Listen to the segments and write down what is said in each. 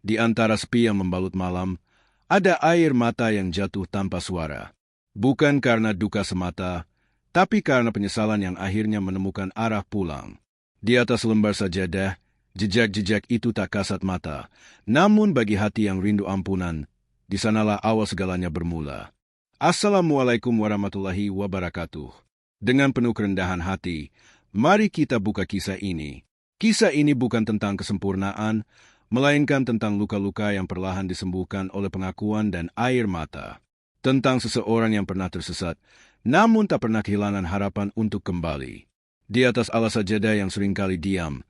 Di antara sepi yang membalut malam, ada air mata yang jatuh tanpa suara. Bukan karena duka semata, tapi karena penyesalan yang akhirnya menemukan arah pulang. Di atas lembar sajadah, jejak-jejak itu tak kasat mata. Namun bagi hati yang rindu ampunan, di sanalah awal segalanya bermula. Assalamualaikum warahmatullahi wabarakatuh. Dengan penuh kerendahan hati, mari kita buka kisah ini. Kisah ini bukan tentang kesempurnaan, melainkan tentang luka-luka yang perlahan disembuhkan oleh pengakuan dan air mata. Tentang seseorang yang pernah tersesat, namun tak pernah kehilangan harapan untuk kembali. Di atas alas sajadah yang seringkali diam,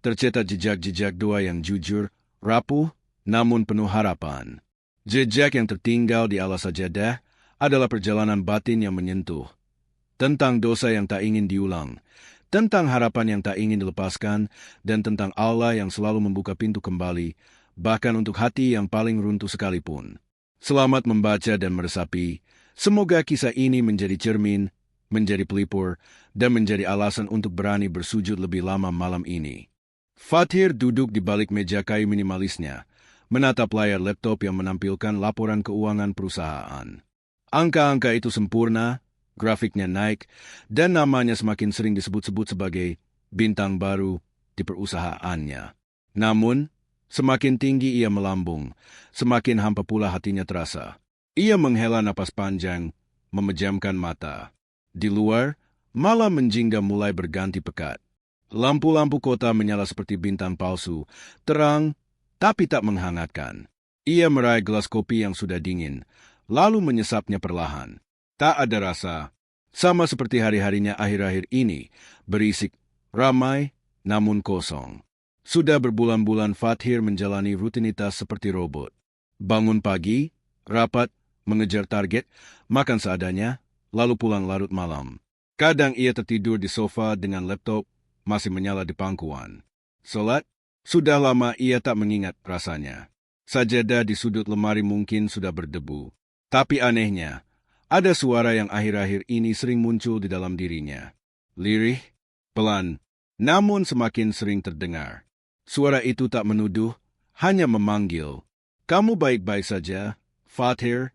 tercetak jejak-jejak doa yang jujur, rapuh, namun penuh harapan. Jejak yang tertinggal di alas sajadah adalah perjalanan batin yang menyentuh. Tentang dosa yang tak ingin diulang, tentang harapan yang tak ingin dilepaskan, dan tentang Allah yang selalu membuka pintu kembali, bahkan untuk hati yang paling runtuh sekalipun. Selamat membaca dan meresapi. Semoga kisah ini menjadi cermin, menjadi pelipur, dan menjadi alasan untuk berani bersujud lebih lama malam ini. Fathir duduk di balik meja kayu minimalisnya, menatap layar laptop yang menampilkan laporan keuangan perusahaan. Angka-angka itu sempurna, grafiknya naik, dan namanya semakin sering disebut-sebut sebagai bintang baru di perusahaannya. Namun, semakin tinggi ia melambung, semakin hampa pula hatinya terasa. Ia menghela napas panjang, memejamkan mata. Di luar, malam menjingga mulai berganti pekat. Lampu-lampu kota menyala seperti bintang palsu, terang, tapi tak menghangatkan. Ia meraih gelas kopi yang sudah dingin, lalu menyesapnya perlahan. Tak ada rasa, sama seperti hari-harinya akhir-akhir ini, berisik, ramai, namun kosong. Sudah berbulan-bulan Fathir menjalani rutinitas seperti robot. Bangun pagi, rapat, mengejar target, makan seadanya, lalu pulang larut malam. Kadang ia tertidur di sofa dengan laptop masih menyala di pangkuan. Solat, sudah lama ia tak mengingat rasanya. Sajadah di sudut lemari mungkin sudah berdebu. Tapi anehnya, ada suara yang akhir-akhir ini sering muncul di dalam dirinya. Lirih, pelan, namun semakin sering terdengar. Suara itu tak menuduh, hanya memanggil. Kamu baik-baik saja, Fathir?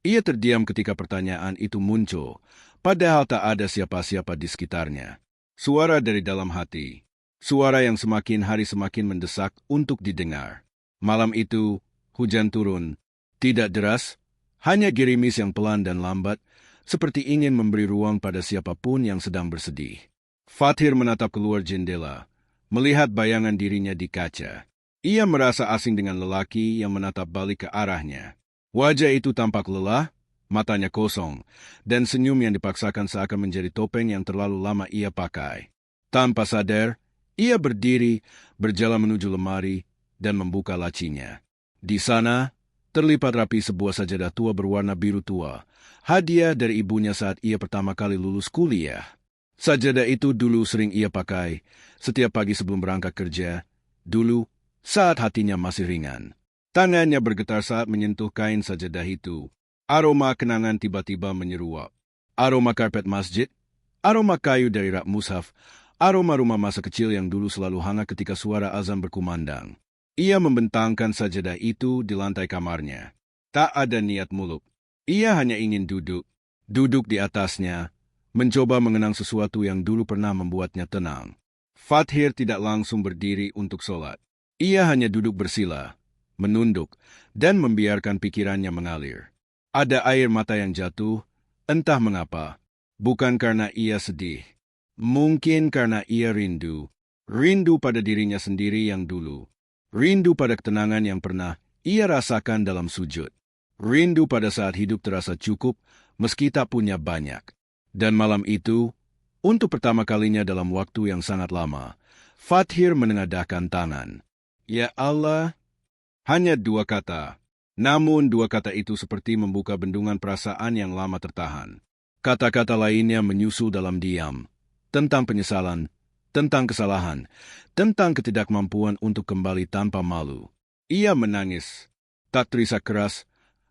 Ia terdiam ketika pertanyaan itu muncul, padahal tak ada siapa-siapa di sekitarnya. Suara dari dalam hati. Suara yang semakin hari semakin mendesak untuk didengar. Malam itu, hujan turun. Tidak deras, hanya gerimis yang pelan dan lambat, seperti ingin memberi ruang pada siapapun yang sedang bersedih. Fathir menatap keluar jendela, melihat bayangan dirinya di kaca. Ia merasa asing dengan lelaki yang menatap balik ke arahnya. Wajah itu tampak lelah, matanya kosong, dan senyum yang dipaksakan seakan menjadi topeng yang terlalu lama ia pakai. Tanpa sadar, ia berdiri, berjalan menuju lemari, dan membuka lacinya. Di sana, terlipat rapi sebuah sajadah tua berwarna biru tua, hadiah dari ibunya saat ia pertama kali lulus kuliah. Sajadah itu dulu sering ia pakai, setiap pagi sebelum berangkat kerja, dulu saat hatinya masih ringan. Tangannya bergetar saat menyentuh kain sajadah itu. Aroma kenangan tiba-tiba menyeruak. Aroma karpet masjid, aroma kayu dari rak mushaf, aroma rumah masa kecil yang dulu selalu hangat ketika suara azan berkumandang. Ia membentangkan sajadah itu di lantai kamarnya. Tak ada niat muluk. Ia hanya ingin duduk di atasnya, mencoba mengenang sesuatu yang dulu pernah membuatnya tenang. Fathir tidak langsung berdiri untuk sholat. Ia hanya duduk bersila, menunduk, dan membiarkan pikirannya mengalir. Ada air mata yang jatuh, entah mengapa. Bukan karena ia sedih. Mungkin karena ia rindu. Rindu pada dirinya sendiri yang dulu. Rindu pada ketenangan yang pernah ia rasakan dalam sujud. Rindu pada saat hidup terasa cukup, meski tak punya banyak. Dan malam itu, untuk pertama kalinya dalam waktu yang sangat lama, Fathir menengadahkan tangan. Ya Allah, hanya 2 kata. Namun 2 kata itu seperti membuka bendungan perasaan yang lama tertahan. Kata-kata lainnya menyusul dalam diam. Tentang penyesalan, tentang kesalahan, tentang ketidakmampuan untuk kembali tanpa malu. Ia menangis, tak terisak keras,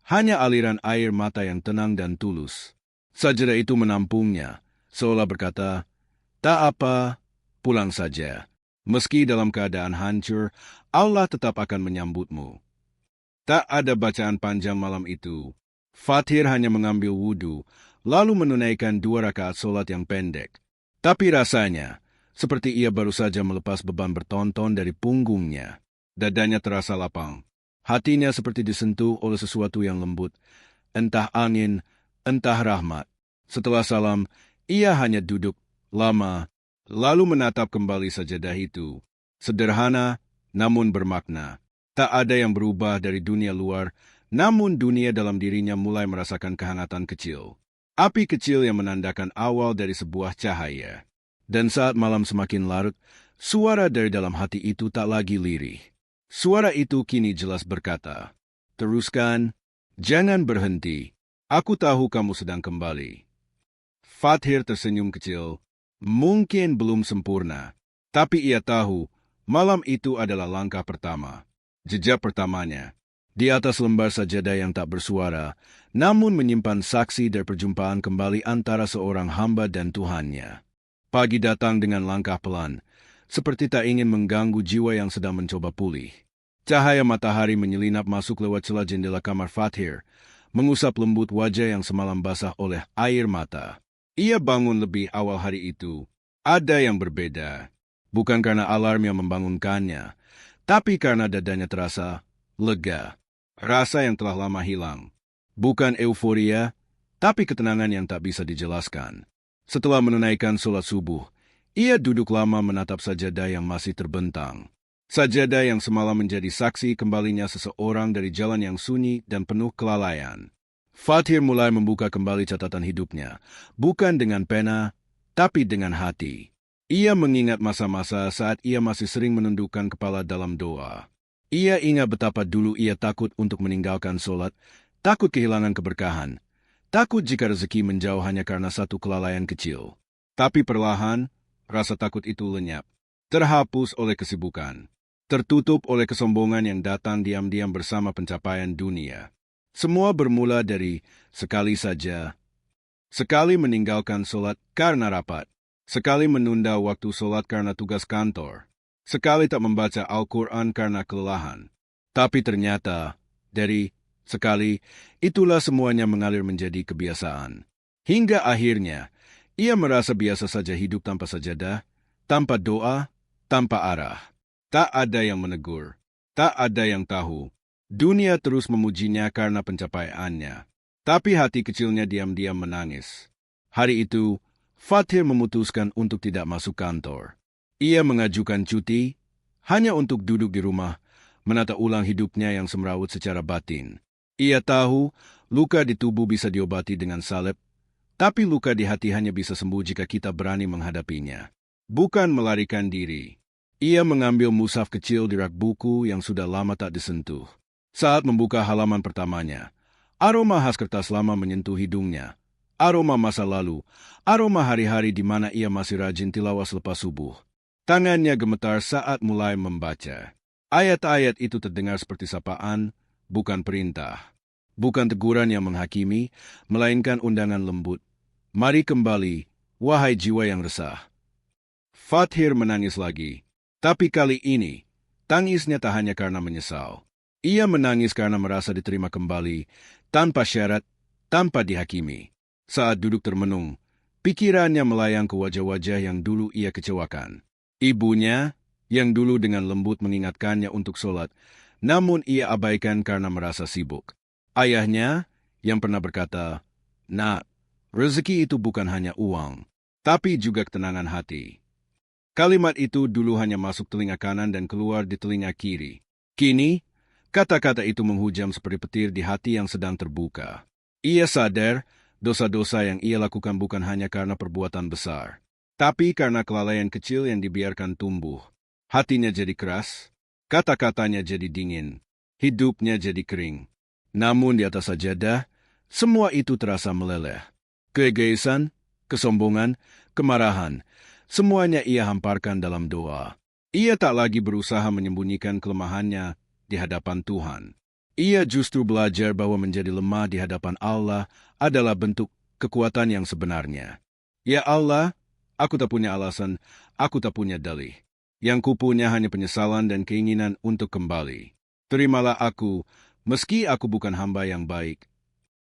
hanya aliran air mata yang tenang dan tulus. Sajadah itu menampungnya, seolah berkata, tak apa, pulang saja. Meski dalam keadaan hancur, Allah tetap akan menyambutmu. Tak ada bacaan panjang malam itu. Fathir hanya mengambil wudhu, lalu menunaikan 2 rakaat solat yang pendek. Tapi rasanya, seperti ia baru saja melepas beban bertonton dari punggungnya. Dadanya terasa lapang. Hatinya seperti disentuh oleh sesuatu yang lembut, entah angin, entah rahmat. Setelah salam, ia hanya duduk lama, lalu menatap kembali sajadah itu. Sederhana, namun bermakna. Tak ada yang berubah dari dunia luar, namun dunia dalam dirinya mulai merasakan kehangatan kecil. Api kecil yang menandakan awal dari sebuah cahaya. Dan saat malam semakin larut, suara dari dalam hati itu tak lagi lirih. Suara itu kini jelas berkata, "Teruskan, jangan berhenti. Aku tahu kamu sedang kembali." Fathir tersenyum kecil. Mungkin belum sempurna, tapi ia tahu malam itu adalah langkah pertama. Jejak pertamanya. Di atas lembar sajadah yang tak bersuara, namun menyimpan saksi dari perjumpaan kembali antara seorang hamba dan Tuhannya. Pagi datang dengan langkah pelan, seperti tak ingin mengganggu jiwa yang sedang mencoba pulih. Cahaya matahari menyelinap masuk lewat celah jendela kamar Fathir, mengusap lembut wajah yang semalam basah oleh air mata. Ia bangun lebih awal hari itu. Ada yang berbeda. Bukan karena alarm yang membangunkannya, tapi karena dadanya terasa lega. Rasa yang telah lama hilang. Bukan euforia, tapi ketenangan yang tak bisa dijelaskan. Setelah menunaikan sholat subuh, ia duduk lama menatap sajadah yang masih terbentang. Sajadah yang semalam menjadi saksi kembalinya seseorang dari jalan yang sunyi dan penuh kelalaian. Fathir mulai membuka kembali catatan hidupnya, bukan dengan pena, tapi dengan hati. Ia mengingat masa-masa saat ia masih sering menundukkan kepala dalam doa. Ia ingat betapa dulu ia takut untuk meninggalkan sholat, takut kehilangan keberkahan, takut jika rezeki menjauh hanya karena satu kelalaian kecil. Tapi perlahan, rasa takut itu lenyap, terhapus oleh kesibukan, tertutup oleh kesombongan yang datang diam-diam bersama pencapaian dunia. Semua bermula dari sekali saja. Sekali meninggalkan sholat karena rapat, sekali menunda waktu sholat karena tugas kantor, sekali tak membaca Al-Quran karena kelelahan. Tapi ternyata, dari sekali, itulah semuanya mengalir menjadi kebiasaan. Hingga akhirnya, ia merasa biasa saja hidup tanpa sajadah, tanpa doa, tanpa arah. Tak ada yang menegur, tak ada yang tahu. Dunia terus memujinya karena pencapaiannya. Tapi hati kecilnya diam-diam menangis. Hari itu, Fathir memutuskan untuk tidak masuk kantor. Ia mengajukan cuti hanya untuk duduk di rumah, menata ulang hidupnya yang semrawut secara batin. Ia tahu luka di tubuh bisa diobati dengan salep, tapi luka di hati hanya bisa sembuh jika kita berani menghadapinya. Bukan melarikan diri. Ia mengambil mushaf kecil di rak buku yang sudah lama tak disentuh. Saat membuka halaman pertamanya, aroma khas kertas lama menyentuh hidungnya. Aroma masa lalu, aroma hari-hari di mana ia masih rajin tilawah selepas subuh. Tangannya gemetar saat mulai membaca. Ayat-ayat itu terdengar seperti sapaan, bukan perintah. Bukan teguran yang menghakimi, melainkan undangan lembut. Mari kembali, wahai jiwa yang resah. Fathir menangis lagi. Tapi kali ini, tangisnya tak hanya karena menyesal. Ia menangis karena merasa diterima kembali, tanpa syarat, tanpa dihakimi. Saat duduk termenung, pikirannya melayang ke wajah-wajah yang dulu ia kecewakan. Ibunya, yang dulu dengan lembut mengingatkannya untuk sholat, namun ia abaikan karena merasa sibuk. Ayahnya, yang pernah berkata, "Nak, rezeki itu bukan hanya uang, tapi juga ketenangan hati." Kalimat itu dulu hanya masuk telinga kanan dan keluar di telinga kiri. Kini, kata-kata itu menghujam seperti petir di hati yang sedang terbuka. Ia sadar, dosa-dosa yang ia lakukan bukan hanya karena perbuatan besar, tapi karena kelalaian kecil yang dibiarkan tumbuh. Hatinya jadi keras, kata-katanya jadi dingin, hidupnya jadi kering. Namun di atas sajadah, semua itu terasa meleleh. Keegoisan, kesombongan, kemarahan, semuanya ia hamparkan dalam doa. Ia tak lagi berusaha menyembunyikan kelemahannya di hadapan Tuhan. Ia justru belajar bahwa menjadi lemah di hadapan Allah adalah bentuk kekuatan yang sebenarnya. Ya Allah, aku tak punya alasan, aku tak punya dalih. Yang kupunya hanya penyesalan dan keinginan untuk kembali. Terimalah aku, meski aku bukan hamba yang baik.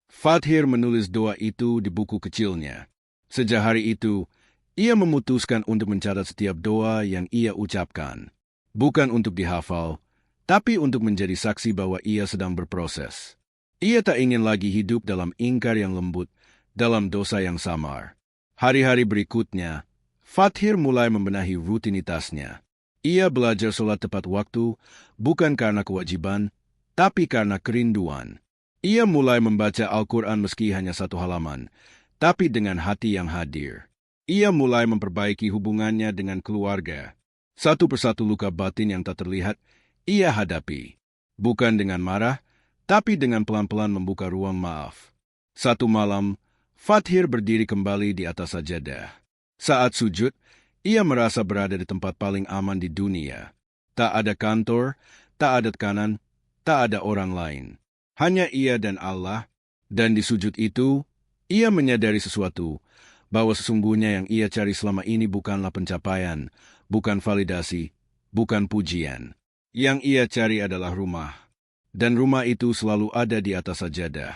Fathir menulis doa itu di buku kecilnya. Sejak hari itu, ia memutuskan untuk mencatat setiap doa yang ia ucapkan. Bukan untuk dihafal, tapi untuk menjadi saksi bahwa ia sedang berproses. Ia tak ingin lagi hidup dalam ingkar yang lembut, dalam dosa yang samar. Hari-hari berikutnya, Fathir mulai membenahi rutinitasnya. Ia belajar sholat tepat waktu, bukan karena kewajiban, tapi karena kerinduan. Ia mulai membaca Al-Quran meski hanya 1 halaman, tapi dengan hati yang hadir. Ia mulai memperbaiki hubungannya dengan keluarga. Satu persatu luka batin yang tak terlihat, ia hadapi. Bukan dengan marah, tapi dengan pelan-pelan membuka ruang maaf. Satu malam, Fathir berdiri kembali di atas sajadah. Saat sujud, ia merasa berada di tempat paling aman di dunia. Tak ada kantor, tak ada tekanan, tak ada orang lain. Hanya ia dan Allah, dan di sujud itu, ia menyadari sesuatu, bahwa sesungguhnya yang ia cari selama ini bukanlah pencapaian, bukan validasi, bukan pujian. Yang ia cari adalah rumah. Dan rumah itu selalu ada di atas sajadah.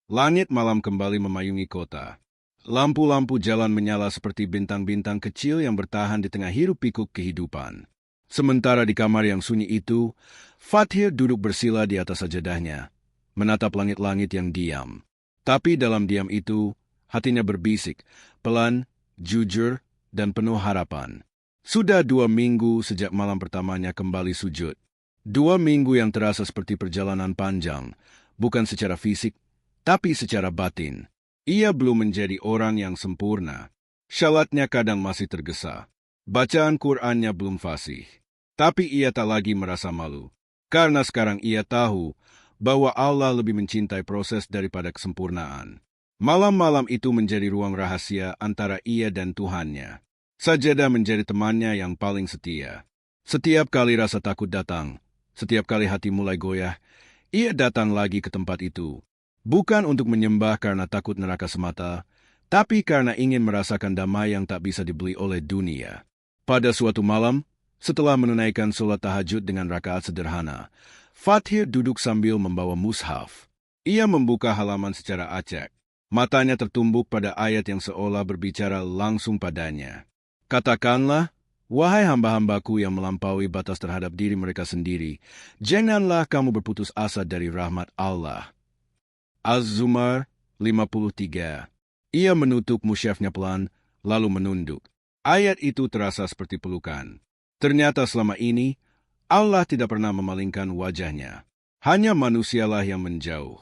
Langit malam kembali memayungi kota. Lampu-lampu jalan menyala seperti bintang-bintang kecil yang bertahan di tengah hiruk-pikuk kehidupan. Sementara di kamar yang sunyi itu, Fathir duduk bersila di atas sajadahnya, menatap langit-langit yang diam. Tapi dalam diam itu, hatinya berbisik, pelan, jujur, dan penuh harapan. Sudah 2 minggu sejak malam pertamanya kembali sujud. 2 minggu yang terasa seperti perjalanan panjang, bukan secara fisik, tapi secara batin. Ia belum menjadi orang yang sempurna. Syalatnya kadang masih tergesa. Bacaan Qur'annya belum fasih. Tapi ia tak lagi merasa malu. Karena sekarang ia tahu bahwa Allah lebih mencintai proses daripada kesempurnaan. Malam-malam itu menjadi ruang rahasia antara ia dan Tuhannya. Sajadah menjadi temannya yang paling setia. Setiap kali rasa takut datang, setiap kali hati mulai goyah, ia datang lagi ke tempat itu. Bukan untuk menyembah karena takut neraka semata, tapi karena ingin merasakan damai yang tak bisa dibeli oleh dunia. Pada suatu malam, setelah menunaikan sholat tahajud dengan rakaat sederhana, Fathir duduk sambil membawa mushaf. Ia membuka halaman secara acak. Matanya tertumbuk pada ayat yang seolah berbicara langsung padanya. Katakanlah, wahai hamba-hambaku yang melampaui batas terhadap diri mereka sendiri, janganlah kamu berputus asa dari rahmat Allah. Az-Zumar 53. Ia menutup musyafnya pelan, lalu menunduk. Ayat itu terasa seperti pelukan. Ternyata selama ini, Allah tidak pernah memalingkan wajahnya. Hanya manusialah yang menjauh.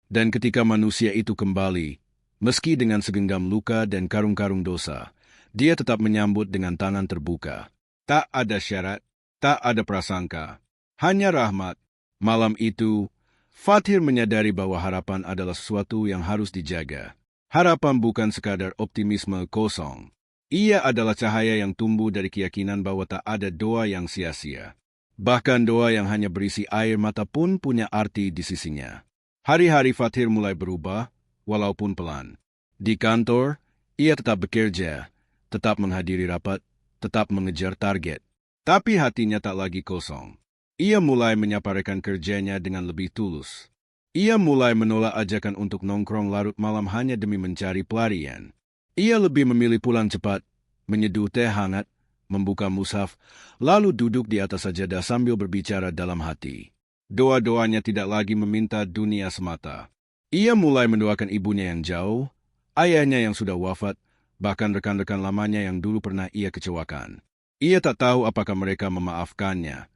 Dan ketika manusia itu kembali, meski dengan segenggam luka dan karung-karung dosa, dia tetap menyambut dengan tangan terbuka. Tak ada syarat, tak ada prasangka. Hanya rahmat. Malam itu, Fathir menyadari bahwa harapan adalah sesuatu yang harus dijaga. Harapan bukan sekadar optimisme kosong. Ia adalah cahaya yang tumbuh dari keyakinan bahwa tak ada doa yang sia-sia. Bahkan doa yang hanya berisi air mata pun punya arti di sisinya. Hari-hari Fathir mulai berubah, walaupun pelan. Di kantor, ia tetap bekerja, tetap menghadiri rapat, tetap mengejar target. Tapi hatinya tak lagi kosong. Ia mulai menyapa rekan kerjanya dengan lebih tulus. Ia mulai menolak ajakan untuk nongkrong larut malam hanya demi mencari pelarian. Ia lebih memilih pulang cepat, menyeduh teh hangat, membuka mushaf, lalu duduk di atas sajadah sambil berbicara dalam hati. Doa-doanya tidak lagi meminta dunia semata. Ia mulai mendoakan ibunya yang jauh, ayahnya yang sudah wafat, bahkan rekan-rekan lamanya yang dulu pernah ia kecewakan. Ia tak tahu apakah mereka memaafkannya.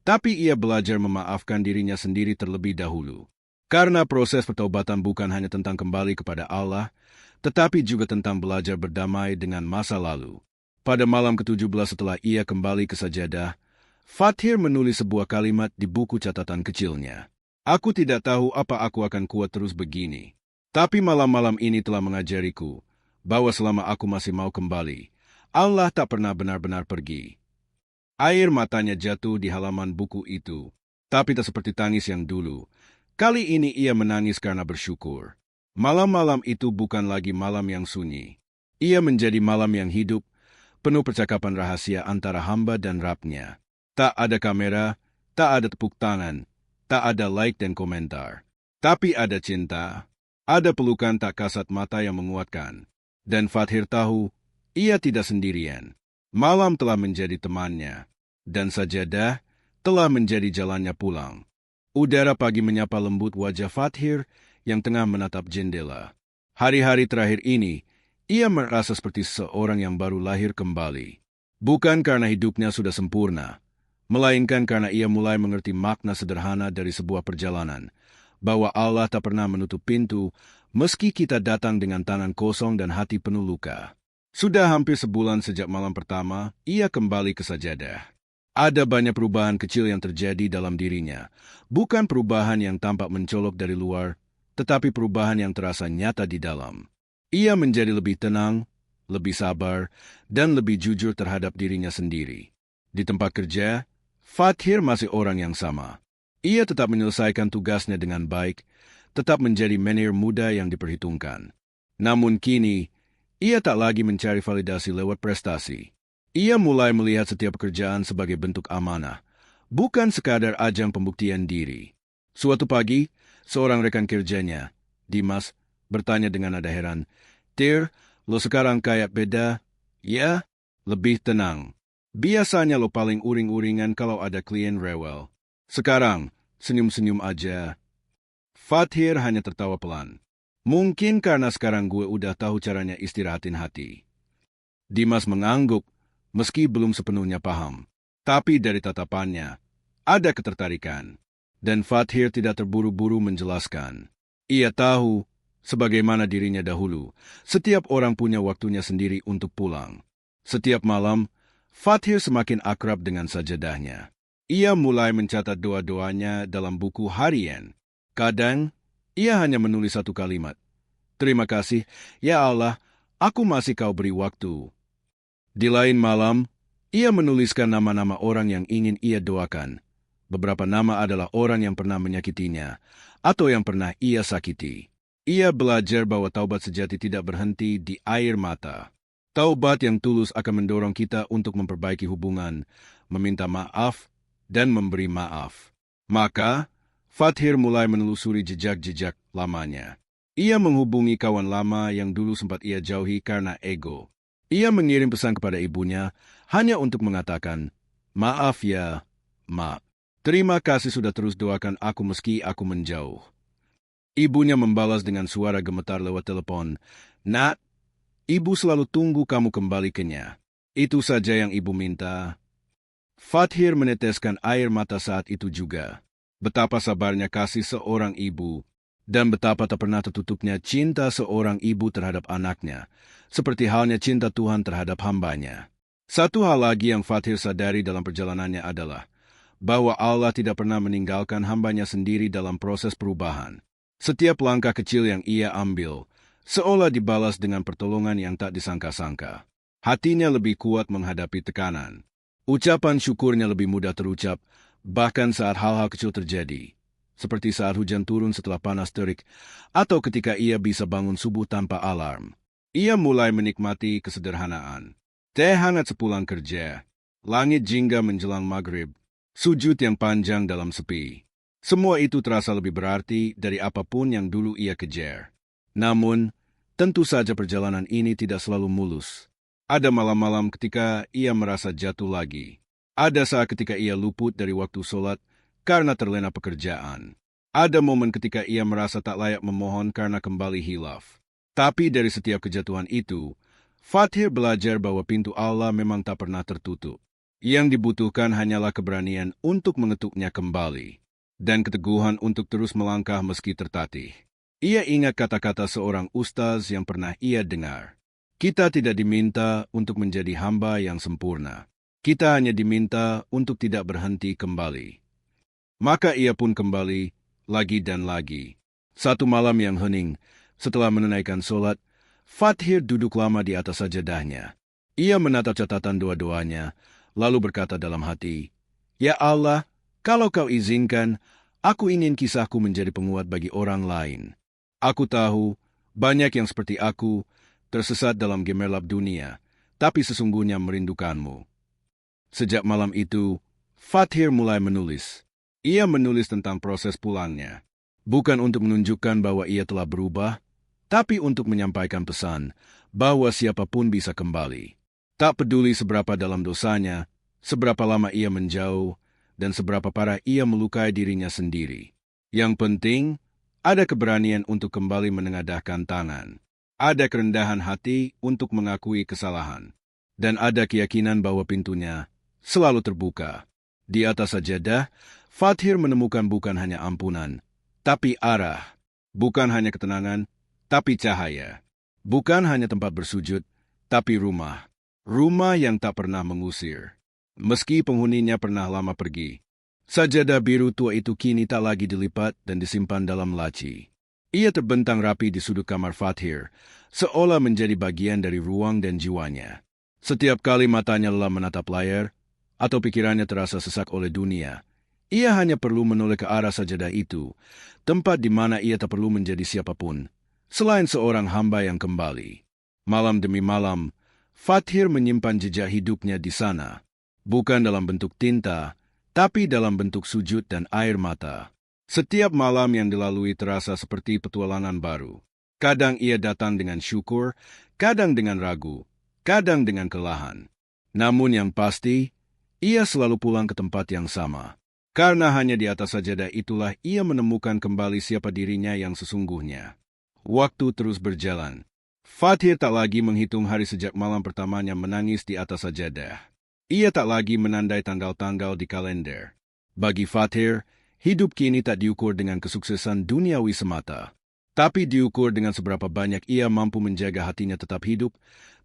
Tapi ia belajar memaafkan dirinya sendiri terlebih dahulu. Karena proses pertaubatan bukan hanya tentang kembali kepada Allah, tetapi juga tentang belajar berdamai dengan masa lalu. Pada malam ke-17 setelah ia kembali ke sajadah, Fathir menulis sebuah kalimat di buku catatan kecilnya. Aku tidak tahu apa aku akan kuat terus begini. Tapi malam-malam ini telah mengajariku bahwa selama aku masih mau kembali, Allah tak pernah benar-benar pergi. Air matanya jatuh di halaman buku itu, tapi tak seperti tangis yang dulu. Kali ini ia menangis karena bersyukur. Malam-malam itu bukan lagi malam yang sunyi. Ia menjadi malam yang hidup, penuh percakapan rahasia antara hamba dan Rabb-Nya. Tak ada kamera, tak ada tepuk tangan, tak ada like dan komentar. Tapi ada cinta, ada pelukan tak kasat mata yang menguatkan. Dan Fathir tahu, ia tidak sendirian. Malam telah menjadi temannya, dan sajadah telah menjadi jalannya pulang. Udara pagi menyapa lembut wajah Fathir yang tengah menatap jendela. Hari-hari terakhir ini, ia merasa seperti seorang yang baru lahir kembali. Bukan karena hidupnya sudah sempurna, melainkan karena ia mulai mengerti makna sederhana dari sebuah perjalanan, bahwa Allah tak pernah menutup pintu meski kita datang dengan tangan kosong dan hati penuh luka. Sudah hampir sebulan sejak malam pertama, ia kembali ke sajadah. Ada banyak perubahan kecil yang terjadi dalam dirinya, bukan perubahan yang tampak mencolok dari luar, tetapi perubahan yang terasa nyata di dalam. Ia menjadi lebih tenang, lebih sabar, dan lebih jujur terhadap dirinya sendiri. Di tempat kerja, Fathir masih orang yang sama. Ia tetap menyelesaikan tugasnya dengan baik, tetap menjadi manajer muda yang diperhitungkan. Namun kini, ia tak lagi mencari validasi lewat prestasi. Ia mulai melihat setiap pekerjaan sebagai bentuk amanah, bukan sekadar ajang pembuktian diri. Suatu pagi, seorang rekan kerjanya, Dimas, bertanya dengan nada heran, "Tir, lo sekarang kayak beda?" "Ya, lebih tenang. Biasanya lo paling uring-uringan kalau ada klien rewel. Sekarang, senyum-senyum aja." Fathir hanya tertawa pelan. "Mungkin karena sekarang gue udah tahu caranya istirahatin hati." Dimas mengangguk, meski belum sepenuhnya paham. Tapi dari tatapannya, ada ketertarikan. Dan Fathir tidak terburu-buru menjelaskan. Ia tahu, sebagaimana dirinya dahulu, setiap orang punya waktunya sendiri untuk pulang. Setiap malam, Fathir semakin akrab dengan sajadahnya. Ia mulai mencatat doa-doanya dalam buku harian. Kadang, ia hanya menulis satu kalimat. "Terima kasih, ya Allah, aku masih kau beri waktu." Di lain malam, ia menuliskan nama-nama orang yang ingin ia doakan. Beberapa nama adalah orang yang pernah menyakitinya, atau yang pernah ia sakiti. Ia belajar bahwa taubat sejati tidak berhenti di air mata. Taubat yang tulus akan mendorong kita untuk memperbaiki hubungan, meminta maaf, dan memberi maaf. Maka, Fathir mulai menelusuri jejak-jejak lamanya. Ia menghubungi kawan lama yang dulu sempat ia jauhi karena ego. Ia mengirim pesan kepada ibunya hanya untuk mengatakan, "Maaf ya, Mak. Terima kasih sudah terus doakan aku meski aku menjauh." Ibunya membalas dengan suara gemetar lewat telepon, "Nak, ibu selalu tunggu kamu kembali kenya. Itu saja yang ibu minta." Fathir meneteskan air mata saat itu juga. Betapa sabarnya kasih seorang ibu, dan betapa tak pernah tertutupnya cinta seorang ibu terhadap anaknya, seperti halnya cinta Tuhan terhadap hambanya. Satu hal lagi yang Fathir sadari dalam perjalanannya adalah bahwa Allah tidak pernah meninggalkan hambanya sendiri dalam proses perubahan. Setiap langkah kecil yang ia ambil, seolah dibalas dengan pertolongan yang tak disangka-sangka. Hatinya lebih kuat menghadapi tekanan. Ucapan syukurnya lebih mudah terucap, bahkan saat hal-hal kecil terjadi. Seperti saat hujan turun setelah panas terik, atau ketika ia bisa bangun subuh tanpa alarm. Ia mulai menikmati kesederhanaan. Teh hangat sepulang kerja, langit jingga menjelang maghrib, sujud yang panjang dalam sepi. Semua itu terasa lebih berarti dari apapun yang dulu ia kejar. Namun, tentu saja perjalanan ini tidak selalu mulus. Ada malam-malam ketika ia merasa jatuh lagi. Ada saat ketika ia luput dari waktu sholat karena terlena pekerjaan. Ada momen ketika ia merasa tak layak memohon karena kembali hilaf. Tapi dari setiap kejatuhan itu, Fathir belajar bahwa pintu Allah memang tak pernah tertutup. Yang dibutuhkan hanyalah keberanian untuk mengetuknya kembali, dan keteguhan untuk terus melangkah meski tertatih. Ia ingat kata-kata seorang ustaz yang pernah ia dengar. Kita tidak diminta untuk menjadi hamba yang sempurna. Kita hanya diminta untuk tidak berhenti kembali. Maka ia pun kembali, lagi dan lagi. Satu malam yang hening, setelah menunaikan sholat, Fathir duduk lama di atas sajadahnya. Ia menatap catatan doa-doanya, lalu berkata dalam hati, "Ya Allah, kalau kau izinkan, aku ingin kisahku menjadi penguat bagi orang lain. Aku tahu, banyak yang seperti aku, tersesat dalam gemerlap dunia, tapi sesungguhnya merindukanmu. Sejak malam itu, Fathir mulai menulis. Ia menulis tentang proses pulangnya. Bukan untuk menunjukkan bahwa ia telah berubah, tapi untuk menyampaikan pesan bahwa siapapun bisa kembali. Tak peduli seberapa dalam dosanya, seberapa lama ia menjauh, dan seberapa parah ia melukai dirinya sendiri. Yang penting, ada keberanian untuk kembali menengadahkan tangan. Ada kerendahan hati untuk mengakui kesalahan. Dan ada keyakinan bahwa pintunya selalu terbuka. Di atas sajadah, Fathir menemukan bukan hanya ampunan, tapi arah. Bukan hanya ketenangan, tapi cahaya. Bukan hanya tempat bersujud, tapi rumah. Rumah yang tak pernah mengusir. Meski penghuninya pernah lama pergi. Sajadah biru tua itu kini tak lagi dilipat dan disimpan dalam laci. Ia terbentang rapi di sudut kamar Fathir, seolah menjadi bagian dari ruang dan jiwanya. Setiap kali matanya lelah menatap layar, atau pikirannya terasa sesak oleh dunia, ia hanya perlu menoleh ke arah sajadah itu, tempat di mana ia tak perlu menjadi siapapun, selain seorang hamba yang kembali. Malam demi malam, Fathir menyimpan jejak hidupnya di sana, bukan dalam bentuk tinta, tapi dalam bentuk sujud dan air mata. Setiap malam yang dilalui terasa seperti petualangan baru. Kadang ia datang dengan syukur, kadang dengan ragu, kadang dengan kelelahan. Namun yang pasti, ia selalu pulang ke tempat yang sama. Karena hanya di atas sajadah itulah ia menemukan kembali siapa dirinya yang sesungguhnya. Waktu terus berjalan. Fathir tak lagi menghitung hari sejak malam pertamanya menangis di atas sajadah. Ia tak lagi menandai tanggal-tanggal di kalender. Bagi Fathir, hidup kini tak diukur dengan kesuksesan duniawi semata, tapi diukur dengan seberapa banyak ia mampu menjaga hatinya tetap hidup,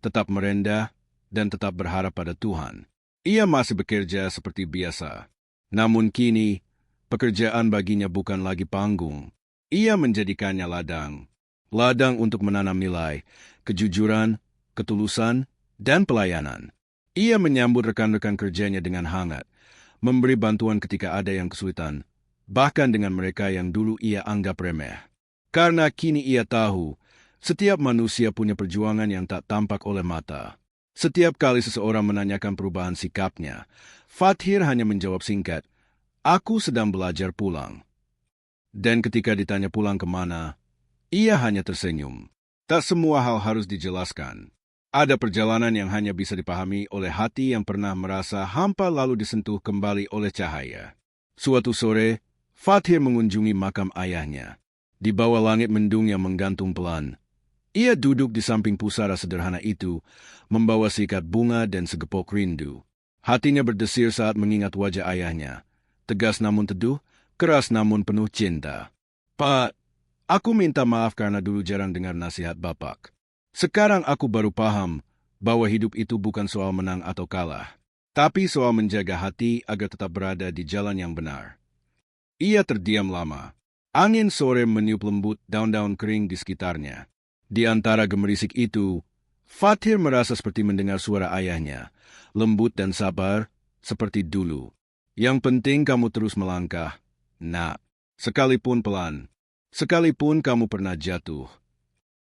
tetap merendah, dan tetap berharap pada Tuhan. Ia masih bekerja seperti biasa. Namun kini, pekerjaan baginya bukan lagi panggung. Ia menjadikannya ladang. Ladang untuk menanam nilai, kejujuran, ketulusan, dan pelayanan. Ia menyambut rekan-rekan kerjanya dengan hangat, memberi bantuan ketika ada yang kesulitan, bahkan dengan mereka yang dulu ia anggap remeh. Karena kini ia tahu, setiap manusia punya perjuangan yang tak tampak oleh mata. Setiap kali seseorang menanyakan perubahan sikapnya, Fathir hanya menjawab singkat, "Aku sedang belajar pulang." Dan ketika ditanya pulang kemana, ia hanya tersenyum. Tak semua hal harus dijelaskan. Ada perjalanan yang hanya bisa dipahami oleh hati yang pernah merasa hampa lalu disentuh kembali oleh cahaya. Suatu sore, Fathir mengunjungi makam ayahnya. Di bawah langit mendung yang menggantung pelan, ia duduk di samping pusara sederhana itu, membawa sikat bunga dan segepok rindu. Hatinya berdesir saat mengingat wajah ayahnya. Tegas namun teduh, keras namun penuh cinta. "Pak, aku minta maaf karena dulu jarang dengar nasihat Bapak. Sekarang aku baru paham bahwa hidup itu bukan soal menang atau kalah, tapi soal menjaga hati agar tetap berada di jalan yang benar." Ia terdiam lama. Angin sore meniup lembut daun-daun kering di sekitarnya. Di antara gemerisik itu, Fathir merasa seperti mendengar suara ayahnya, lembut dan sabar, seperti dulu. "Yang penting kamu terus melangkah, nak. Sekalipun pelan, sekalipun kamu pernah jatuh."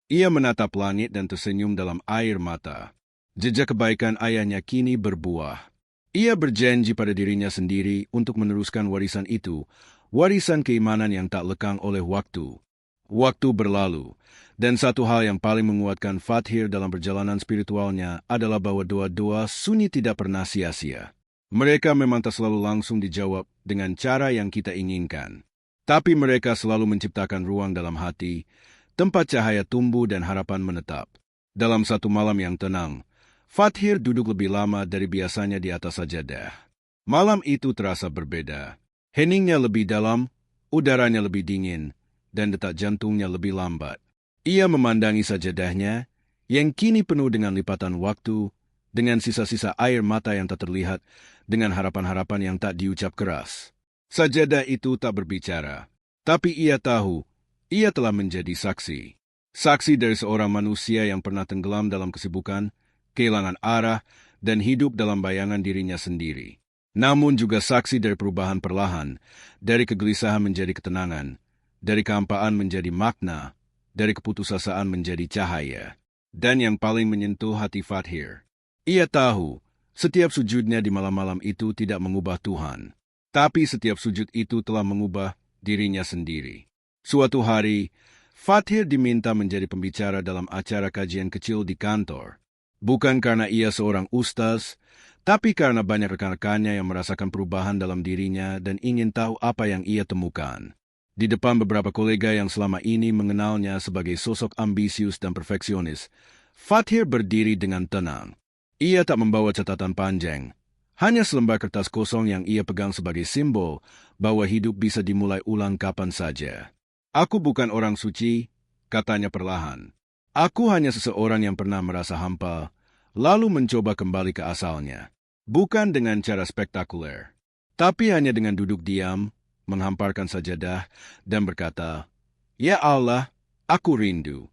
Ia menatap langit dan tersenyum dalam air mata. Jejak kebaikan ayahnya kini berbuah. Ia berjanji pada dirinya sendiri untuk meneruskan warisan itu, warisan keimanan yang tak lekang oleh waktu. Waktu berlalu, dan satu hal yang paling menguatkan Fathir dalam perjalanan spiritualnya adalah bahwa doa-doa sunyi tidak pernah sia-sia. Mereka memang tak selalu langsung dijawab dengan cara yang kita inginkan. Tapi mereka selalu menciptakan ruang dalam hati, tempat cahaya tumbuh dan harapan menetap. Dalam satu malam yang tenang, Fathir duduk lebih lama dari biasanya di atas sajadah. Malam itu terasa berbeda. Heningnya lebih dalam, udaranya lebih dingin, dan detak jantungnya lebih lambat. Ia memandangi sajadahnya, yang kini penuh dengan lipatan waktu, dengan sisa-sisa air mata yang tak terlihat, dengan harapan-harapan yang tak diucap keras. Sajadah itu tak berbicara, tapi ia tahu, ia telah menjadi saksi. Saksi dari seorang manusia yang pernah tenggelam dalam kesibukan, kehilangan arah, dan hidup dalam bayangan dirinya sendiri. Namun juga saksi dari perubahan perlahan, dari kegelisahan menjadi ketenangan, dari kehampaan menjadi makna, dari keputusasaan menjadi cahaya. Dan yang paling menyentuh hati Fathir, Ia tahu, setiap sujudnya di malam-malam itu tidak mengubah Tuhan. Tapi setiap sujud itu telah mengubah dirinya sendiri. Suatu hari, Fathir diminta menjadi pembicara dalam acara kajian kecil di kantor. Bukan karena ia seorang ustaz, tapi karena banyak rekan-rekannya yang merasakan perubahan dalam dirinya dan ingin tahu apa yang ia temukan. Di depan beberapa kolega yang selama ini mengenalnya sebagai sosok ambisius dan perfeksionis, Fathir berdiri dengan tenang. Ia tak membawa catatan panjang, hanya selembar kertas kosong yang ia pegang sebagai simbol bahwa hidup bisa dimulai ulang kapan saja. Aku bukan orang suci, katanya perlahan. Aku hanya seseorang yang pernah merasa hampa, lalu mencoba kembali ke asalnya. Bukan dengan cara spektakuler, tapi hanya dengan duduk diam, menghamparkan sajadah, dan berkata, "Ya Allah, aku rindu."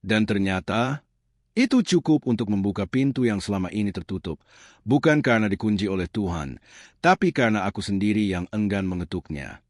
Dan ternyata, itu cukup untuk membuka pintu yang selama ini tertutup, bukan karena dikunci oleh Tuhan, tapi karena aku sendiri yang enggan mengetuknya.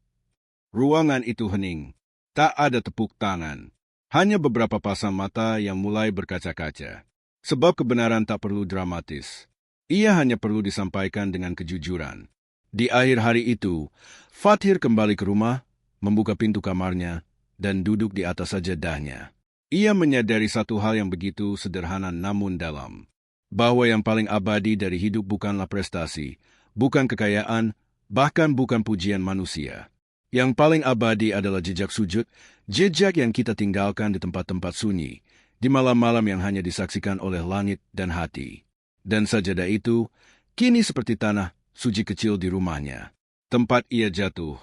Ruangan itu hening, tak ada tepuk tangan, hanya beberapa pasang mata yang mulai berkaca-kaca. Sebab kebenaran tak perlu dramatis, ia hanya perlu disampaikan dengan kejujuran. Di akhir hari itu, Fathir kembali ke rumah, membuka pintu kamarnya, dan duduk di atas sajadahnya. Ia menyadari satu hal yang begitu sederhana namun dalam, bahwa yang paling abadi dari hidup bukanlah prestasi, bukan kekayaan, bahkan bukan pujian manusia. Yang paling abadi adalah jejak sujud, jejak yang kita tinggalkan di tempat-tempat sunyi, di malam-malam yang hanya disaksikan oleh langit dan hati. Dan sajadah itu, kini seperti tanah suci kecil di rumahnya. Tempat ia jatuh,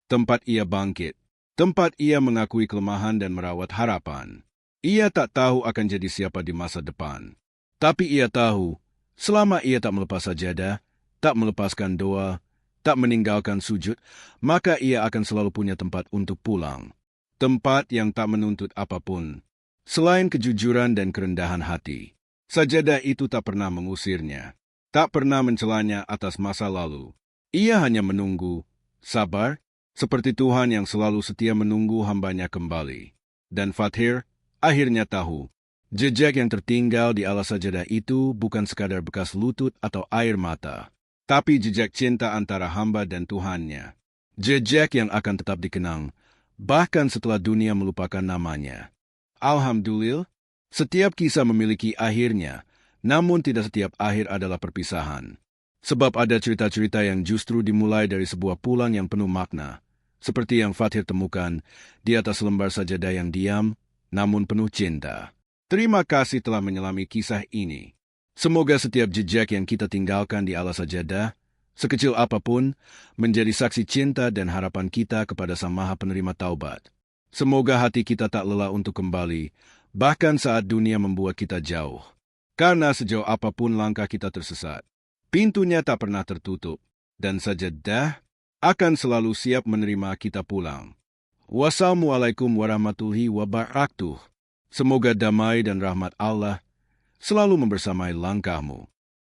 tempat ia bangkit, tempat ia mengakui kelemahan dan merawat harapan. Ia tak tahu akan jadi siapa di masa depan. Tapi ia tahu, selama ia tak melepas sajadah, tak melepaskan doa, tak meninggalkan sujud, maka ia akan selalu punya tempat untuk pulang. Tempat yang tak menuntut apapun, selain kejujuran dan kerendahan hati. Sajadah itu tak pernah mengusirnya, tak pernah mencelanya atas masa lalu. Ia hanya menunggu, sabar, seperti Tuhan yang selalu setia menunggu hambanya kembali. Dan Fathir akhirnya tahu, jejak yang tertinggal di alas sajadah itu bukan sekadar bekas lutut atau air mata, tapi jejak cinta antara hamba dan Tuhannya. Jejak yang akan tetap dikenang, bahkan setelah dunia melupakan namanya. Alhamdulillah, setiap kisah memiliki akhirnya, namun tidak setiap akhir adalah perpisahan. Sebab ada cerita-cerita yang justru dimulai dari sebuah pulang yang penuh makna, seperti yang Fathir temukan di atas lembar sajadah yang diam, namun penuh cinta. Terima kasih telah menyelami kisah ini. Semoga setiap jejak yang kita tinggalkan di alas sajadah, sekecil apapun, menjadi saksi cinta dan harapan kita kepada Sang Maha Penerima Taubat. Semoga hati kita tak lelah untuk kembali, bahkan saat dunia membuat kita jauh. Karena sejauh apapun langkah kita tersesat, pintunya tak pernah tertutup, dan sajadah akan selalu siap menerima kita pulang. Wassalamualaikum warahmatullahi wabarakatuh. Semoga damai dan rahmat Allah selalu membersamai langkahmu.